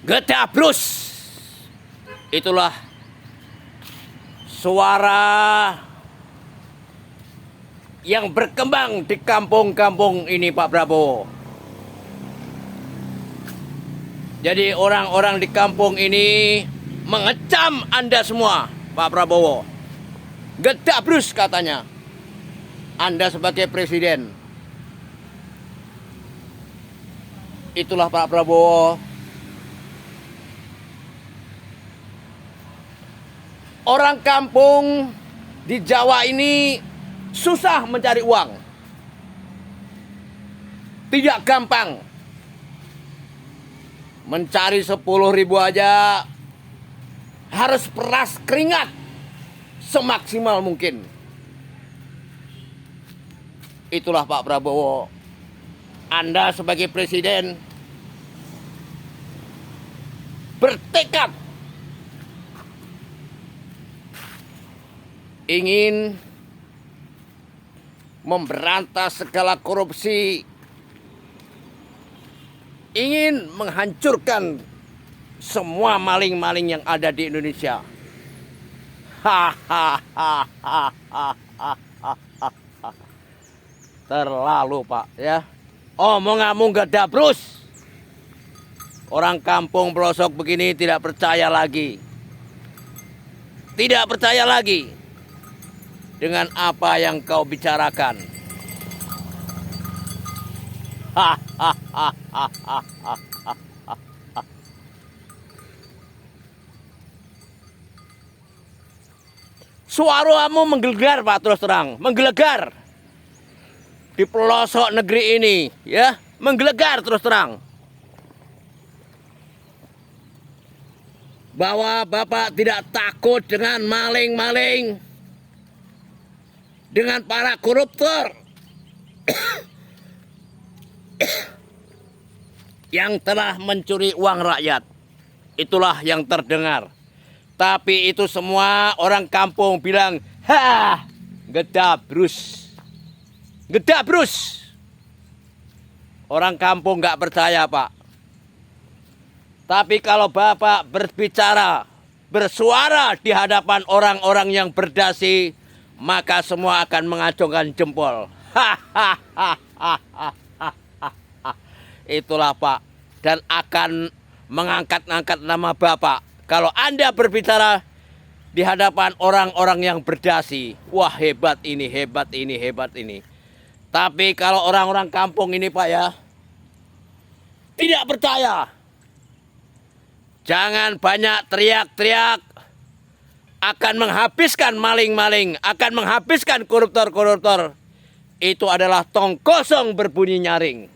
Gedabrus. Itulah suara yang berkembang di kampung-kampung ini, Pak Prabowo. Jadi orang-orang di kampung ini mengecam Anda semua, Pak Prabowo. Gedabrus katanya. Anda sebagai presiden. Itulah Pak Prabowo. Orang kampung di Jawa ini susah mencari uang. Tidak gampang. Mencari 10.000 aja harus peras keringat semaksimal mungkin. Itulah Pak Prabowo. Anda sebagai presiden bertekad ingin memberantas segala korupsi, ingin menghancurkan semua maling-maling yang ada di Indonesia. Terlalu, Pak, ya. Omong-omong gedabrus. Orang kampung pelosok begini tidak percaya lagi. Tidak percaya lagi dengan apa yang kau bicarakan. Suaramu menggelegar, Pak, terus terang. Menggelegar. Di pelosok negeri ini, ya. Menggelegar terus terang. Bahwa Bapak tidak takut dengan maling-maling, dengan para koruptor yang telah mencuri uang rakyat. Itulah yang terdengar. Tapi itu semua orang kampung bilang, "Hah, gedabrus. Gedabrus." Orang kampung nggak percaya, Pak. Tapi kalau Bapak berbicara, bersuara di hadapan orang-orang yang berdasi, maka semua akan mengacungkan jempol. Itulah, Pak. Dan akan mengangkat-angkat nama Bapak. Kalau Anda berbicara di hadapan orang-orang yang berdasi, wah, hebat ini, hebat ini, hebat ini. Tapi kalau orang-orang kampung ini, Pak, ya, tidak percaya. Jangan banyak teriak-teriak. Akan menghabiskan maling-maling, akan menghabiskan koruptor-koruptor. Itu adalah tong kosong berbunyi nyaring.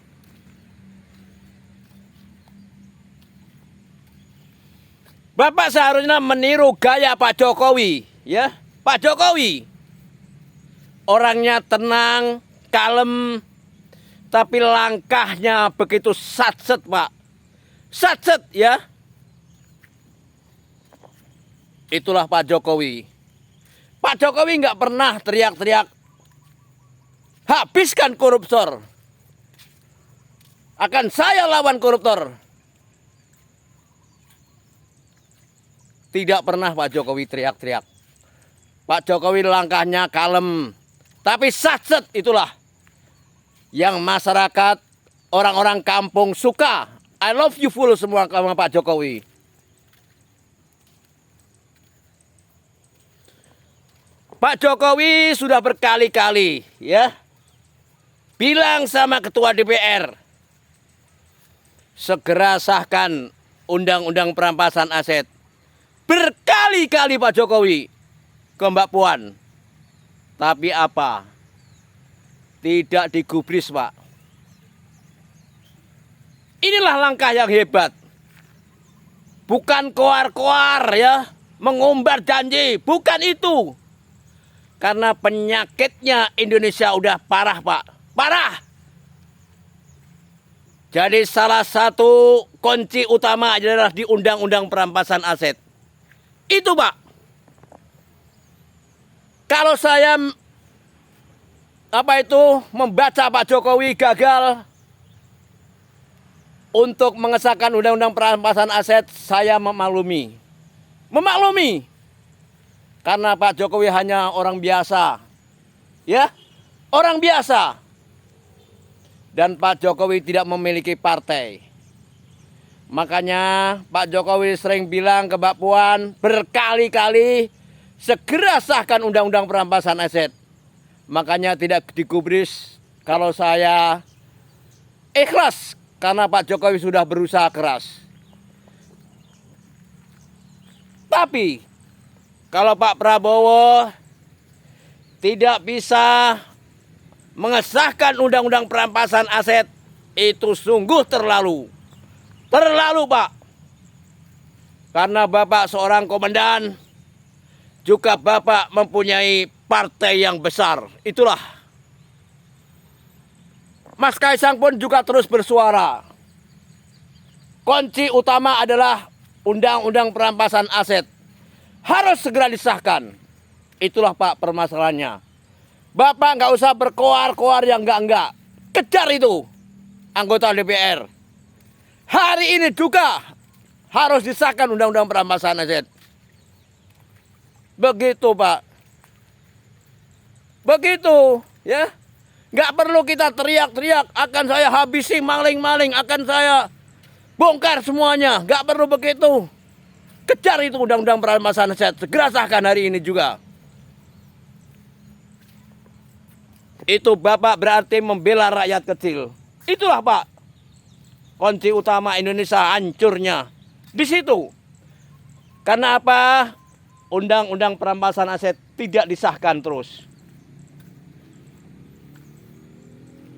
Bapak seharusnya meniru gaya Pak Jokowi, ya. Pak Jokowi orangnya tenang, kalem, tapi langkahnya begitu satset, Pak. Satset, ya. Itulah Pak Jokowi. Pak Jokowi nggak pernah teriak-teriak, habiskan koruptor. Akan saya lawan koruptor. Tidak pernah Pak Jokowi teriak-teriak. Pak Jokowi langkahnya kalem, tapi satset. Itulah yang masyarakat, orang-orang kampung suka. I love you full semua sama Pak Jokowi. Pak Jokowi sudah berkali-kali, ya, bilang sama Ketua DPR, segera sahkan undang-undang perampasan aset. Berkali-kali Pak Jokowi ke Mbak Puan. Tapi apa? Tidak digubris, Pak. Inilah langkah yang hebat. Bukan koar-koar, ya, mengumbar janji. Bukan itu. Karena penyakitnya Indonesia udah parah, Pak. Parah. Jadi salah satu kunci utama adalah di undang-undang perampasan aset. Itu, Pak. Kalau saya membaca Pak Jokowi gagal, untuk mengesahkan undang-undang perampasan aset, saya memaklumi. Memaklumi. Karena Pak Jokowi hanya orang biasa. Ya, orang biasa. Dan Pak Jokowi tidak memiliki partai. Makanya Pak Jokowi sering bilang ke Mbak Puan berkali-kali, segera sahkan undang-undang perampasan aset. Makanya tidak digubris kalau saya ikhlas karena Pak Jokowi sudah berusaha keras. Tapi kalau Pak Prabowo tidak bisa mengesahkan undang-undang perampasan aset, itu sungguh terlalu. Terlalu, Pak. Karena Bapak seorang komandan, juga Bapak mempunyai partai yang besar. Itulah. Mas Kaisang pun juga terus bersuara. Kunci utama adalah undang-undang perampasan aset. Harus segera disahkan. Itulah Pak permasalahannya. Bapak nggak usah berkoar-koar yang enggak-enggak. Kejar itu anggota DPR. Hari ini juga harus disahkan undang-undang perampasan aset. Begitu, Pak. Begitu, ya. Nggak perlu kita teriak-teriak, akan saya habisi maling-maling, akan saya bongkar semuanya. Nggak perlu begitu. Kejar itu undang-undang perampasan aset. Segera sahkan hari ini juga. Itu Bapak berarti membela rakyat kecil. Itulah, Pak. Kunci utama Indonesia hancurnya di situ. Karena apa? Undang-undang perampasan aset tidak disahkan terus.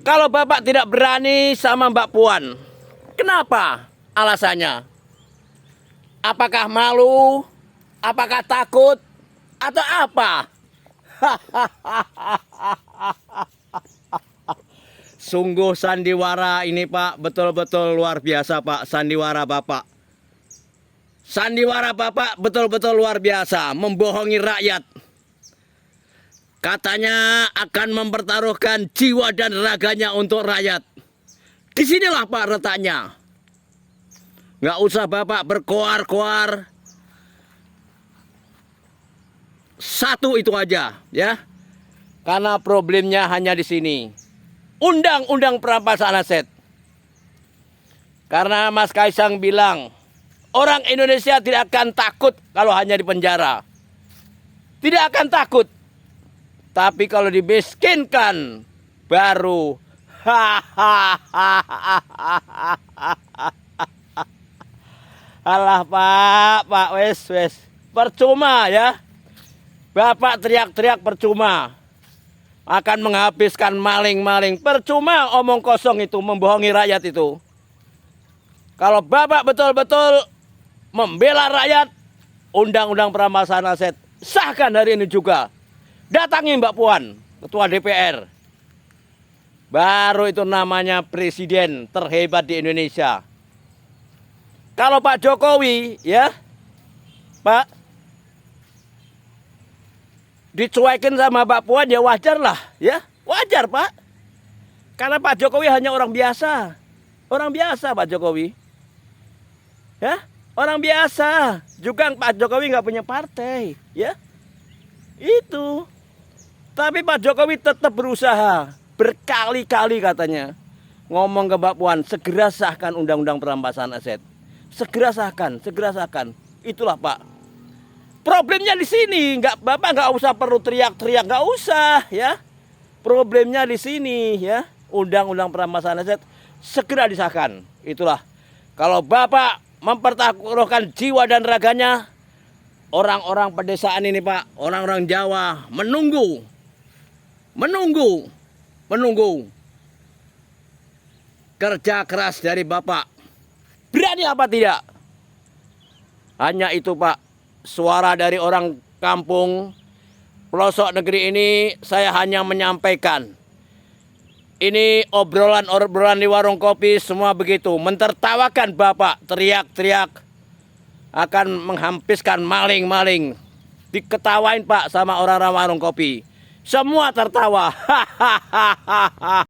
Kalau Bapak tidak berani sama Mbak Puan, kenapa? Alasannya? Apakah malu? Apakah takut? Atau apa? Sungguh sandiwara ini, Pak, betul-betul luar biasa, Pak. Sandiwara Bapak. Sandiwara Bapak betul-betul luar biasa, membohongi rakyat. Katanya akan mempertaruhkan jiwa dan raganya untuk rakyat. Disinilah Pak letaknya. Nggak usah Bapak berkoar-koar. Satu itu aja, ya. Karena problemnya hanya di sini. Undang-undang perampasan aset. Karena Mas Kaisang bilang, orang Indonesia tidak akan takut kalau hanya di penjara. Tidak akan takut. Tapi kalau dimiskinkan, baru alah Pak, wes. Percuma ya. Bapak teriak-teriak percuma. Akan menghabiskan maling-maling. Percuma omong kosong itu, membohongi rakyat itu. Kalau Bapak betul-betul membela rakyat, undang-undang perampasan aset sahkan hari ini juga. Datangi Mbak Puan, Ketua DPR. Baru itu namanya presiden terhebat di Indonesia. Kalau Pak Jokowi, ya, Pak, dicuekin sama Mbak Puan, ya wajar lah, ya. Wajar, Pak. Karena Pak Jokowi hanya orang biasa. Orang biasa Pak Jokowi. Ya, orang biasa. Juga Pak Jokowi nggak punya partai, ya. Itu. Tapi Pak Jokowi tetap berusaha. Berkali-kali katanya. Ngomong ke Mbak Puan, segera sahkan undang-undang perampasan aset. Segera sahkan. Itulah Pak. Problemnya di sini, Bapak nggak usah perlu teriak-teriak, nggak usah, ya. Problemnya di sini, ya. Undang-undang perampasan aset segera disahkan. Itulah. Kalau Bapak mempertaruhkan jiwa dan raganya, orang-orang pedesaan ini, Pak, orang-orang Jawa menunggu. Kerja keras dari Bapak. Berani apa tidak? Hanya itu, Pak. Suara dari orang kampung pelosok negeri ini saya hanya menyampaikan. Ini obrolan di warung kopi semua begitu. Mentertawakan Bapak, teriak-teriak akan menghampiskan maling-maling. Diketawain Pak sama orang-orang warung kopi. Semua tertawa. Hahaha.